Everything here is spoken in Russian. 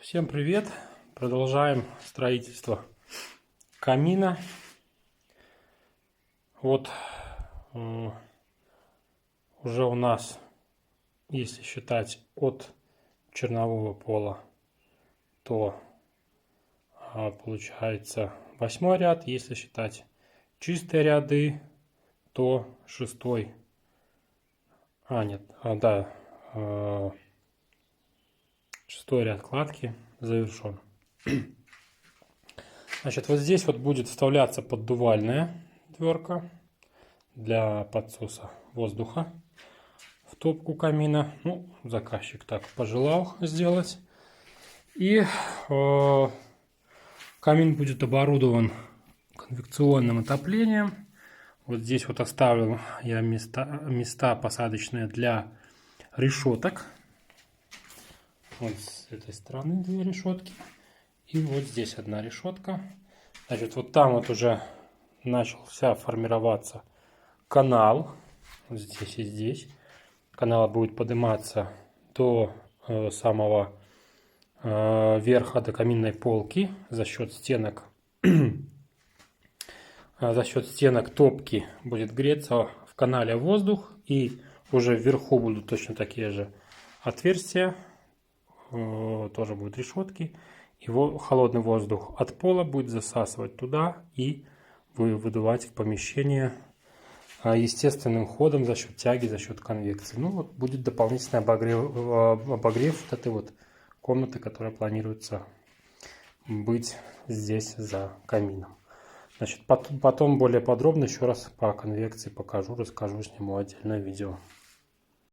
Всем привет! Продолжаем строительство камина. Вот уже у нас, если считать от чернового пола, то получается 8-й ряд. Если считать чистые ряды, то 6-й. Шестой ряд кладки завершен. Значит, вот здесь вот будет вставляться поддувальная дверка для подсоса воздуха в топку камина. Ну, заказчик так пожелал сделать. И камин будет оборудован конвекционным отоплением. Вот здесь вот оставил я места посадочные для решеток. Вот с этой стороны две решетки. И вот здесь одна решетка. Значит, вот там вот уже начался формироваться канал. Вот здесь и здесь. Канал будет подниматься до самого верха, до каминной полки за счет стенок. За счет стенок топки будет греться в канале воздух. И уже вверху будут точно такие же отверстия. Тоже будут решетки. И холодный воздух от пола будет засасывать туда и выдувать в помещение естественным ходом за счет тяги, за счет конвекции. Ну вот будет дополнительный обогрев вот этой вот комнаты, которая планируется быть здесь за камином. Значит, потом более подробно еще раз по конвекции покажу, расскажу, сниму отдельное видео.